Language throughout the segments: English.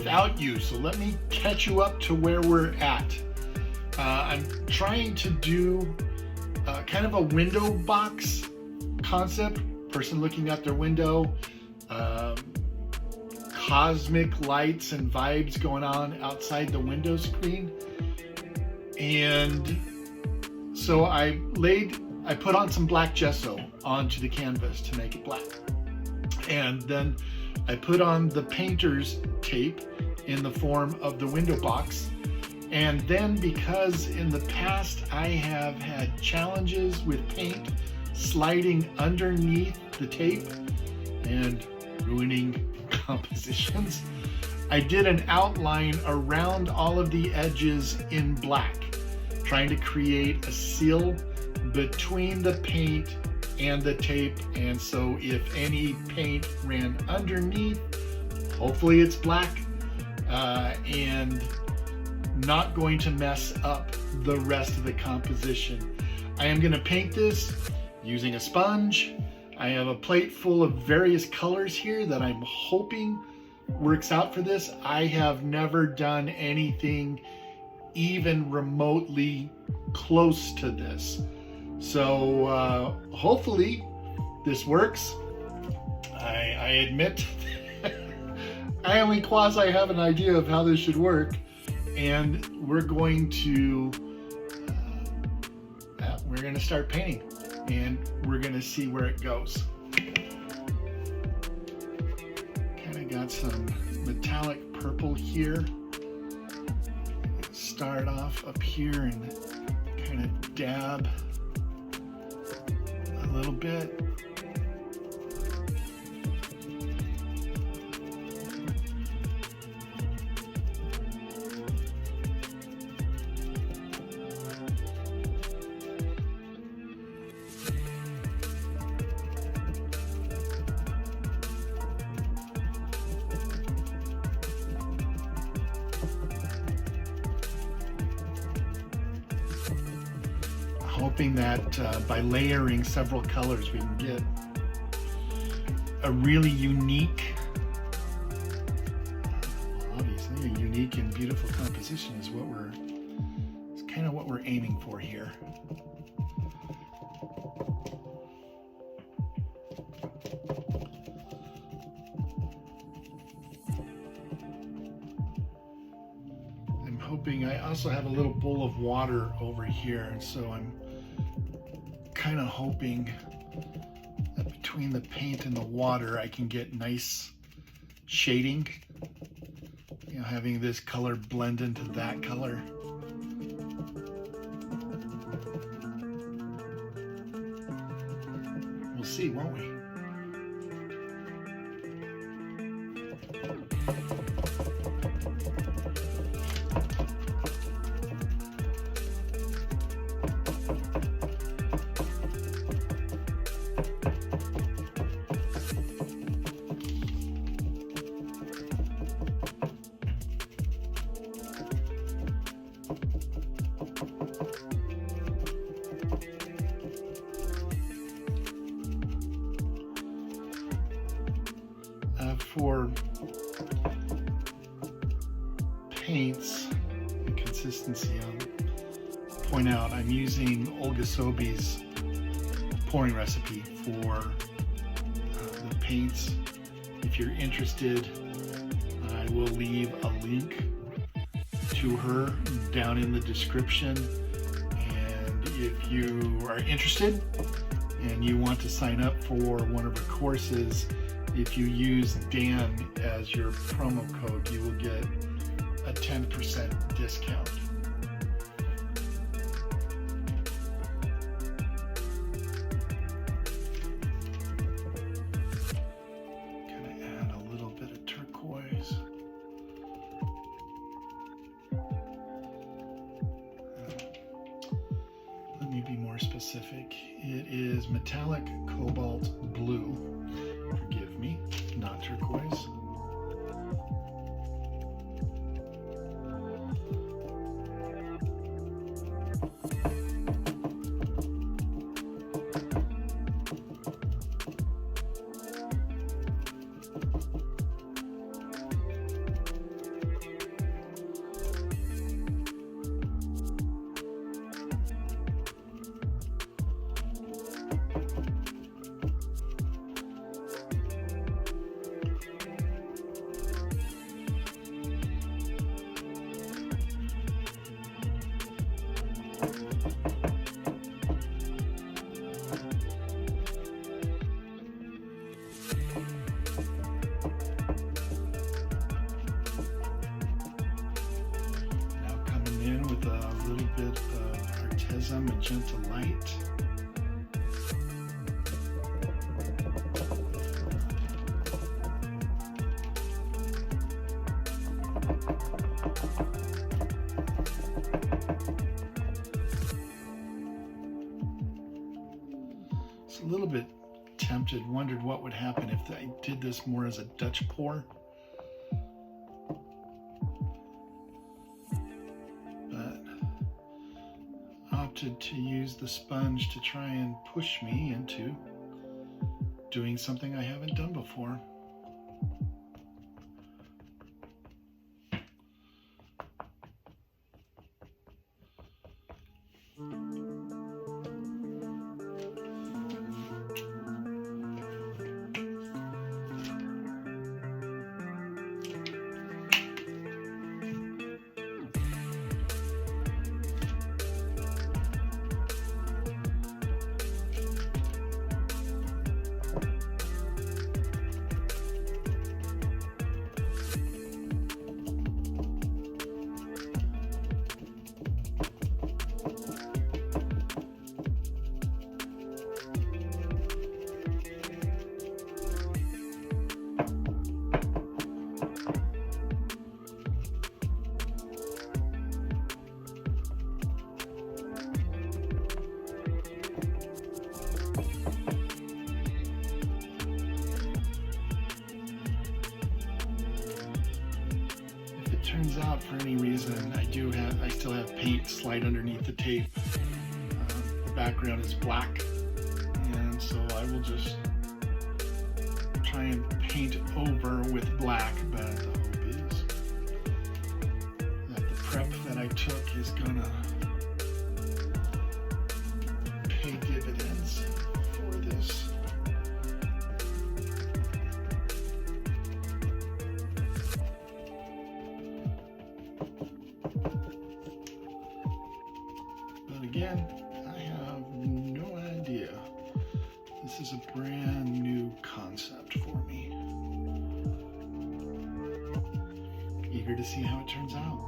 without you, so let me catch you up to where we're at. I'm trying to do kind of a window box concept, person looking out their window, cosmic lights and vibes going on outside the window screen. And so I put on some black gesso onto the canvas to make it black. And then I put on the painter's tape in the form of the window box. And then, because in the past I have had challenges with paint sliding underneath the tape and ruining compositions, I did an outline around all of the edges in black, trying to create a seal between the paint and the tape. And so if any paint ran underneath, hopefully it's black and not going to mess up the rest of the composition. I am going to paint this using a sponge. I have a plate full of various colors here that I'm hoping works out for this. I have never done anything even remotely close to this. So hopefully this works. I admit I only quasi have an idea of how this should work. And we're going to start painting, and we're going to see where it goes. Kind of got some metallic purple here. Start off up here and kind of dab a little bit. Hoping that by layering several colors we can get a really unique, obviously a unique and beautiful composition is kind of what we're aiming for here. I'm hoping I also have a little bowl of water over here, and so I'm kind of hoping that between the paint and the water I can get nice shading, you know, having this color blend into that color. We'll see, won't we? For paints and consistency, I'll point out I'm using Olga Soby's pouring recipe for the paints. If you're interested, I will leave a link to her down in the description. And if you are interested and you want to sign up for one of her courses, if you use Dan as your promo code, you will get a 10% discount. Gonna add a little bit of turquoise. Let me be more specific. It is metallic cobalt blue. Forgive me, not turquoise. in with a little bit of Arteza magenta light. It's a little bit tempted, wondered what would happen if I did this more as a Dutch pour. Opted to use the sponge to try and push me into doing something I haven't done before. Turns out, for any reason, I still have paint slide underneath the tape. The background is black, and so I will just try and paint over with black. But the hope is that the prep that I took is gonna pay dividends for this. Again, I have no idea. This is a brand new concept for me. Eager to see how it turns out.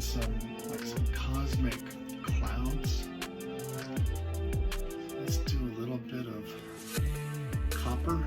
Some cosmic clouds. Let's do a little bit of copper.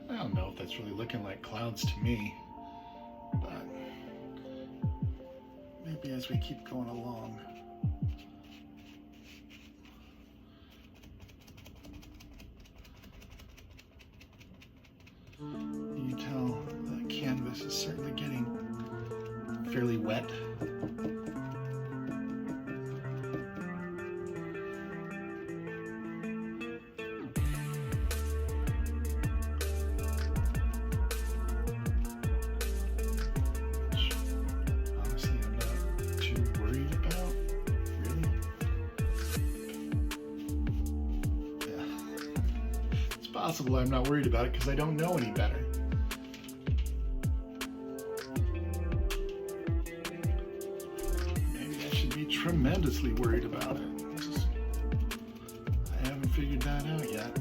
I don't know if that's really looking like clouds to me, but maybe as we keep going along. You can tell the canvas is certainly getting fairly wet. Possible I'm not worried about it because I don't know any better. Maybe I should be tremendously worried about it. I haven't figured that out yet.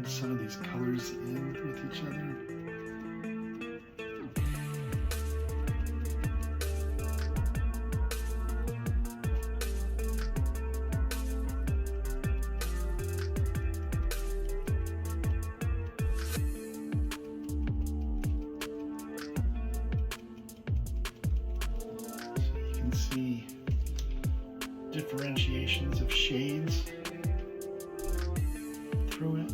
blend some of these colors in with each other. See differentiations of shades through it.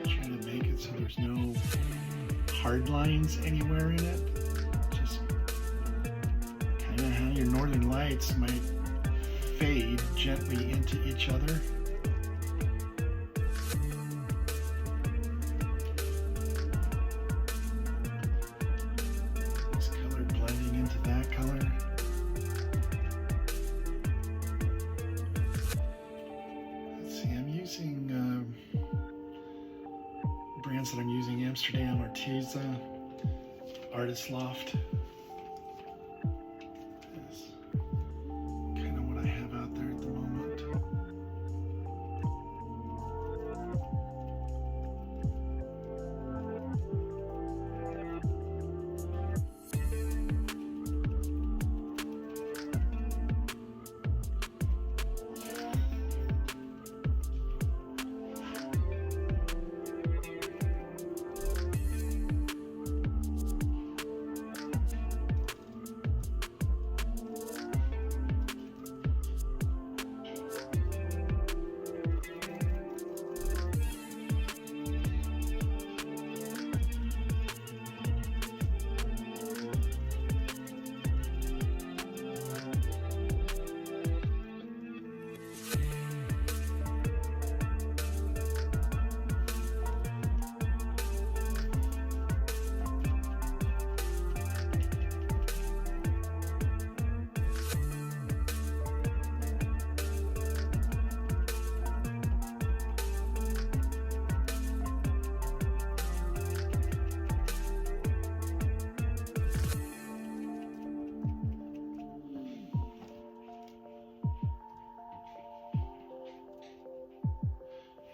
Trying to make it so there's no hard lines anywhere in it. Just kind of how your northern lights might fade gently into each other. This color blending into that color. Let's see, I'm using brands that I'm using: Amsterdam, Arteza, Artist Loft. That's kind of what I have out there at the moment.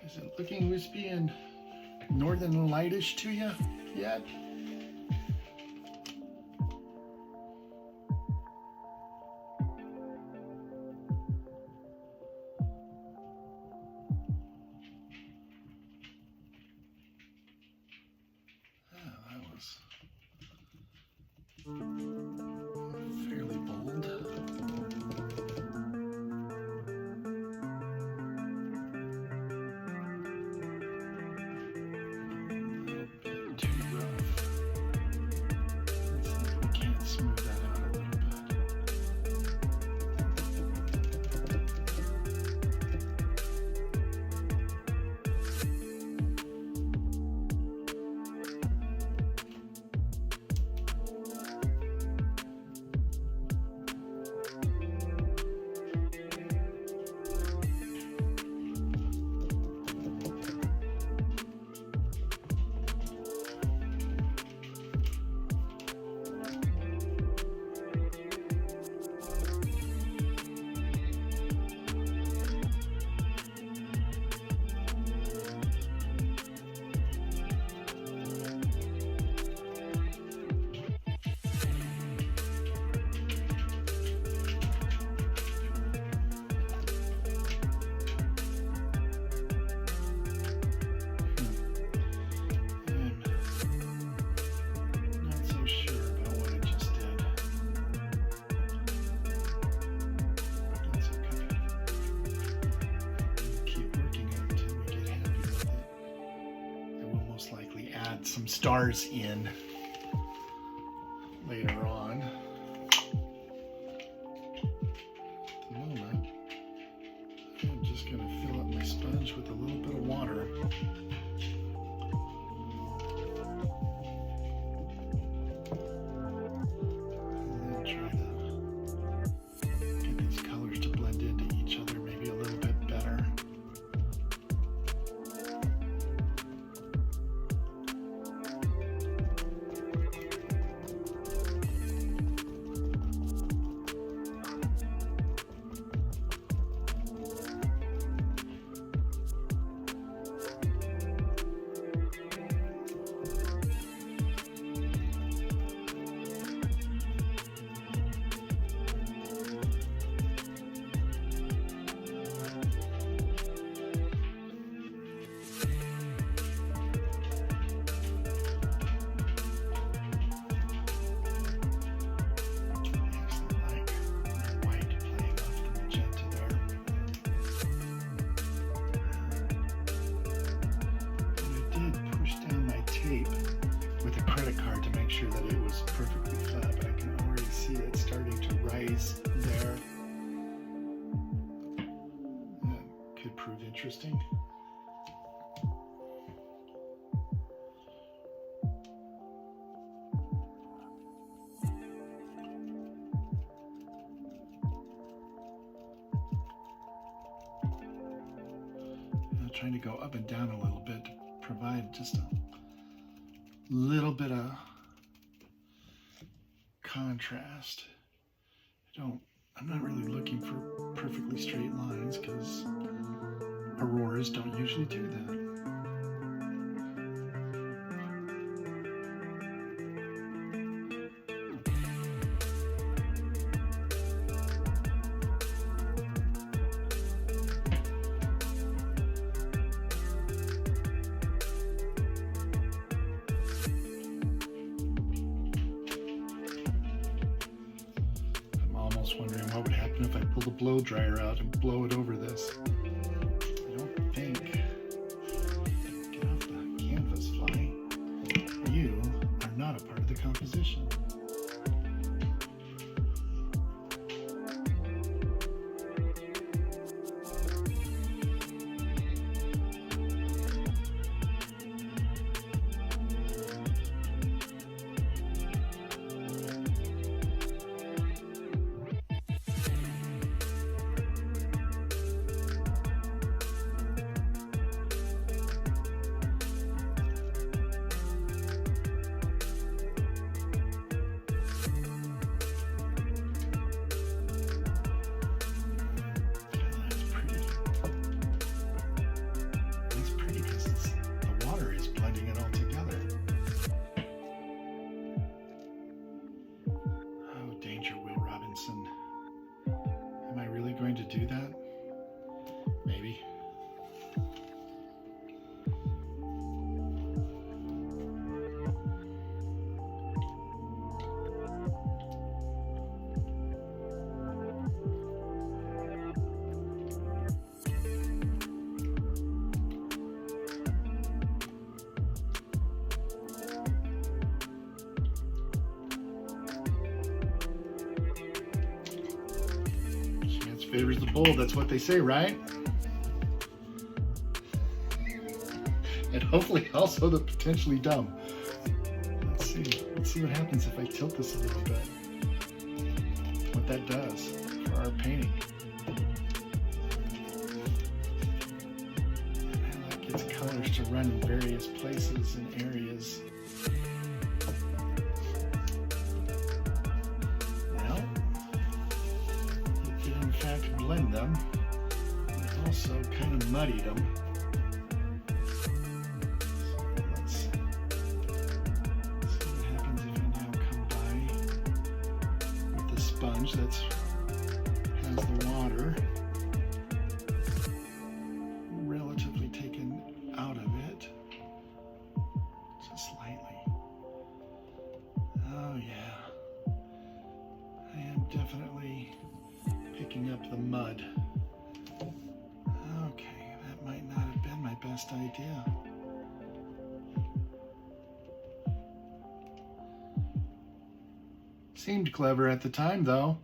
Is it looking wispy and northern lightish to you yet? That was fairly bold. Some stars in later on. At the moment, I'm just going to fill up my sponge with a little bit of water. And then try to get these colors to blend was perfectly flat, but I can already see it starting to rise there. That could prove interesting. Trying to go up and down a little bit to provide just a little bit of contrast. I'm not really looking for perfectly straight lines because auroras don't usually do that. Wondering what would happen if I pull the blow dryer out and blow it over this. I don't think. Get off the canvas, fly. You are not a part of the composition. Am I really going to do that? Maybe. Favors the bold, that's what they say, right? And hopefully also the potentially dumb. Let's see what happens if I tilt this a little bit. What that does for our painting. I like its colors to run in various places and areas. Blend them, and also kind of muddy them. So let's see what happens if I now come by with the sponge that has the water relatively taken out of it, just slightly. Oh yeah, I am definitely picking up the mud. Okay, that might not have been my best idea. Seemed clever at the time, though.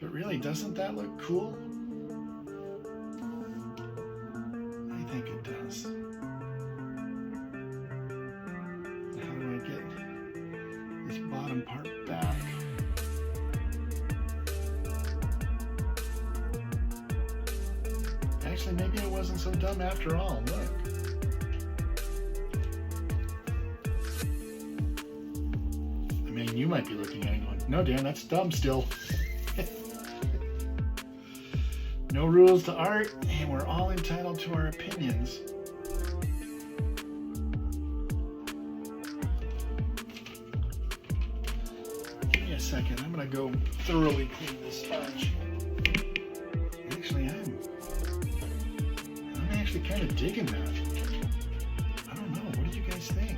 But really, doesn't that look cool? I think it does. How do I get this bottom part back? Actually, maybe it wasn't so dumb after all. Look. I mean, you might be looking at it going, no, Dan, that's dumb still. No rules to art, and we're all entitled to our opinions. Give me a second. I'm going to go thoroughly clean this sponge. Actually, I'm actually kind of digging that. I don't know. What do you guys think?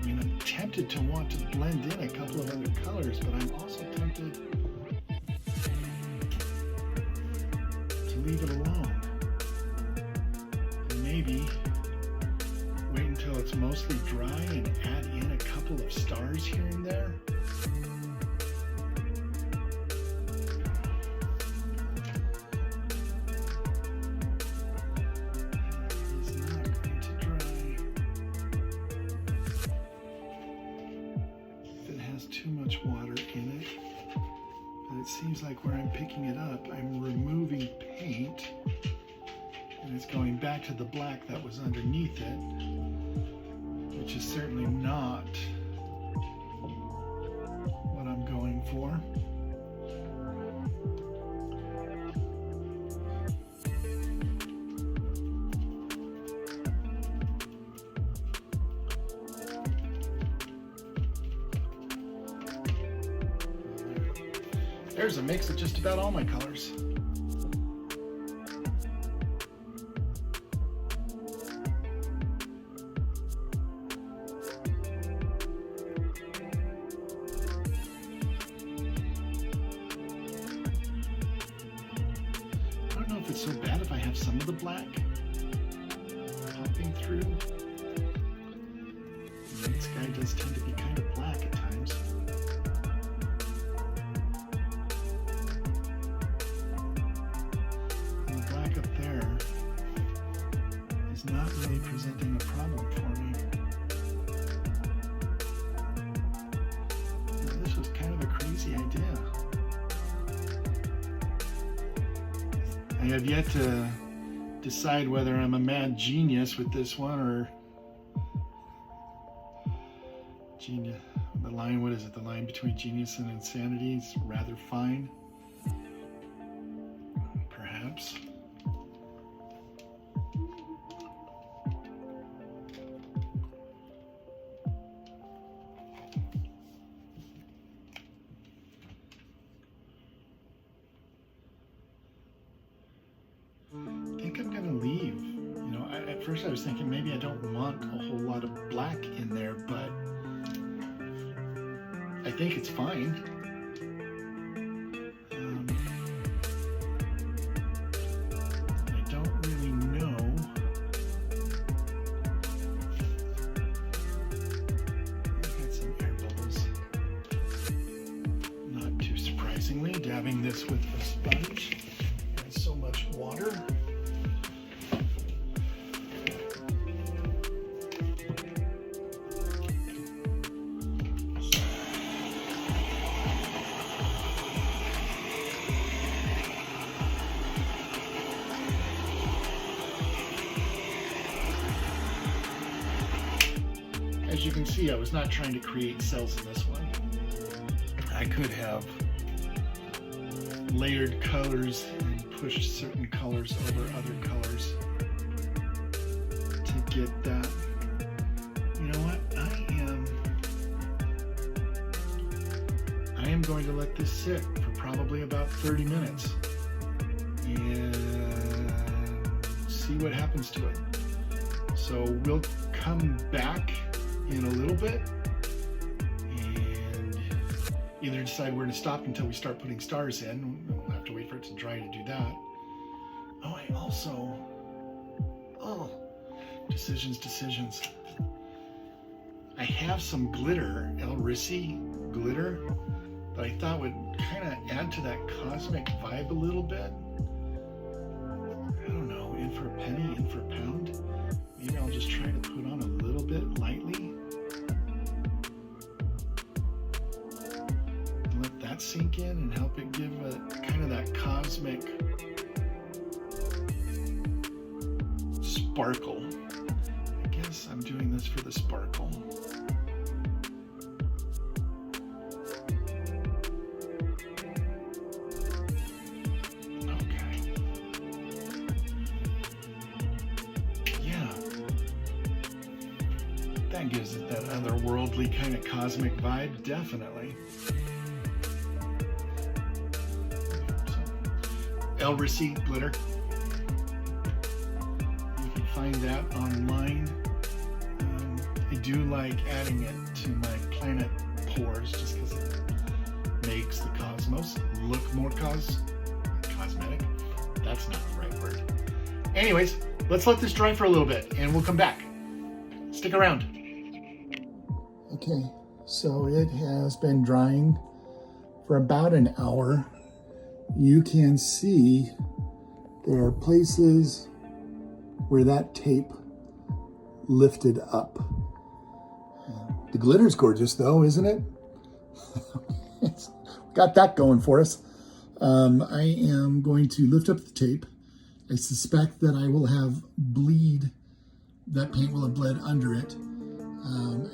I mean, I'm tempted to want to blend in a couple of other colors, but I'm also tempted to leave it alone. And maybe wait until it's mostly dry and add in a couple of stars here and there. It's not going to dry. If it has too much water in it, but it seems like where I'm picking it up, I'm removing paint. And it's going back to the black that was underneath it, which is certainly not what I'm going for. There's a mix of just about all my colors. It's so bad if I have some of the black popping through. The night sky does tend to be kind of black at times. And the black up there is not really presenting a problem for me. Now, this was kind of a crazy idea. I have yet to decide whether I'm a mad genius with this one or genius. The line, what is it? The line between genius and insanity is rather fine. Perhaps. I think I'm gonna leave. You know, at first I was thinking maybe I don't want a whole lot of black in there, but I think it's fine. I don't really know. I've got some air bubbles. Not too surprisingly, dabbing this with a sponge. There's so much water. As you can see, I was not trying to create cells in this one. I could have layered colors and pushed certain colors over other colors to get that. You know what? I am going to let this sit for probably about 30 minutes and see what happens to it. So we'll come back in a little bit and either decide where to stop until we start putting stars in. We'll have to wait for it to dry to do that. Oh, I also, decisions. I have some glitter, Elrisi glitter, that I thought would kind of add to that cosmic vibe a little bit. I don't know, in for a penny, in for a pound. Maybe I'll just try to put on a little bit lightly. And let that sink in and help it give a kind of that cosmic sparkle. I guess I'm doing this for the sparkle. That gives it that otherworldly kind of cosmic vibe, definitely. So, Elrisi glitter. You can find that online. I do like adding it to my planet pours just because it makes the cosmos look more cosmetic. That's not the right word. Anyways, let's let this dry for a little bit and we'll come back. Stick around. Okay, so it has been drying for about an hour. You can see there are places where that tape lifted up. The glitter's gorgeous though, isn't it? It's got that going for us. I am going to lift up the tape. I suspect that I will have bleed, that paint will have bled under it.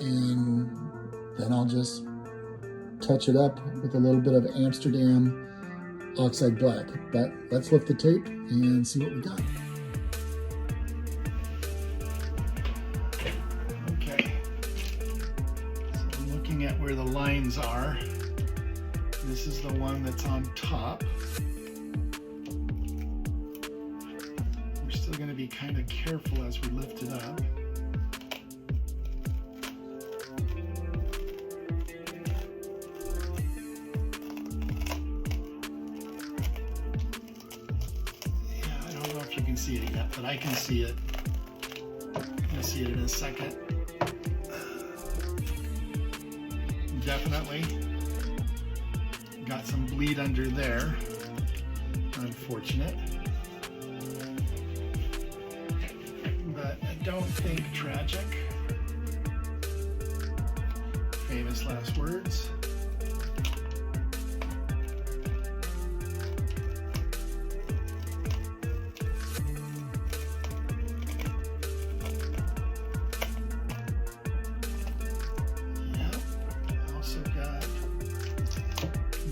And then I'll just touch it up with a little bit of Amsterdam oxide black. But let's lift the tape and see what we got. Okay, so I'm looking at where the lines are. This is the one that's on top. We're still going to be kind of careful as we lift it up. You can see it yet, but I can see it. You'll see it in a second. Definitely got some bleed under there. Unfortunate. But I don't think tragic. Famous last words.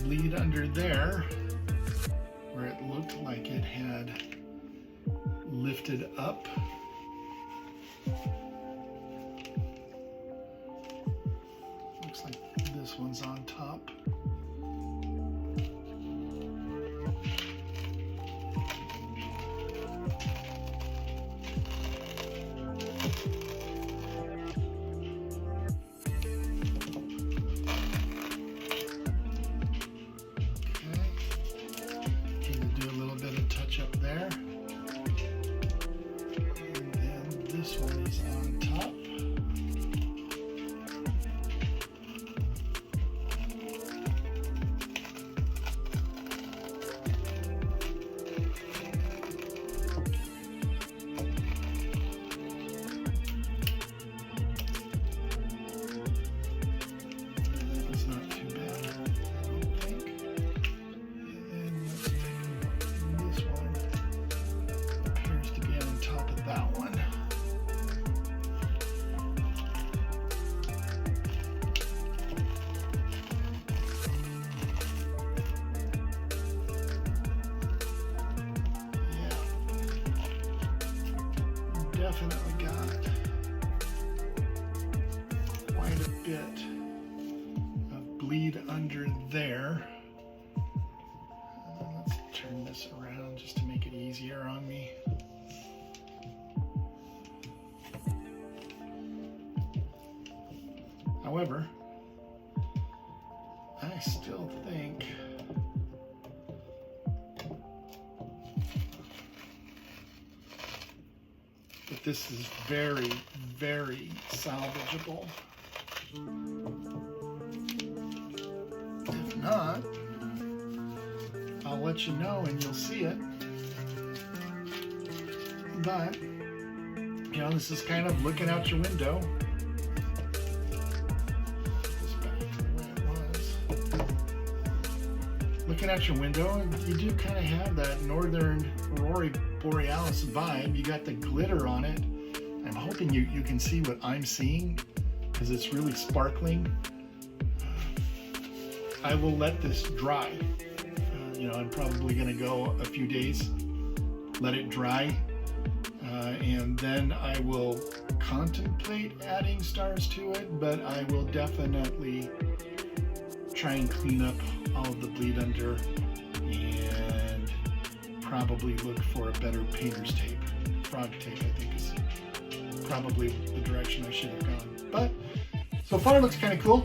Bleed under there where it looked like it had lifted up. Looks like this one's on top. Up there, and then this one is on top. That was not too bad, I don't think. That one. Yeah, definitely got quite a bit of bleed under there. Let's turn this around just to make it easier on me. However, I still think that this is very, very salvageable. If not, I'll let you know and you'll see it. But, you know, this is kind of looking out your window. Looking out your window, you do kind of have that northern aurora borealis vibe. You got the glitter on it. I'm hoping you can see what I'm seeing because it's really sparkling. I will let this dry. You know, I'm probably going to go a few days, let it dry, and then I will contemplate adding stars to it, but I will definitely try and clean up all of the bleed under and probably look for a better painter's tape. Frog tape, I think, is probably the direction I should have gone. But so far it looks kind of cool.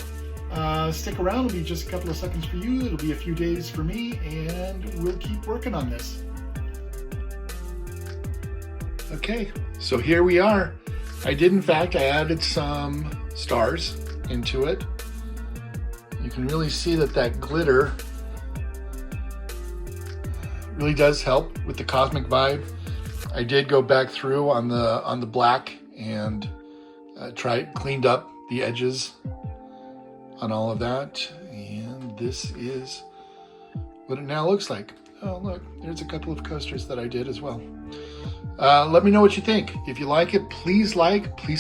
Stick around, it'll be just a couple of seconds for you, it'll be a few days for me, and we'll keep working on this. Okay, so here we are. I did, in fact, I added some stars into it. You can really see that that glitter really does help with the cosmic vibe. I did go back through on the black and cleaned up the edges on all of that, and this is what it now looks like. Oh look, there's a couple of coasters that I did as well. Let me know what you think. If you like it, please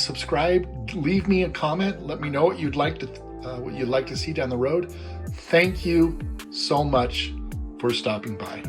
subscribe, leave me a comment, let me know what you'd like to see down the road. Thank you so much for stopping by.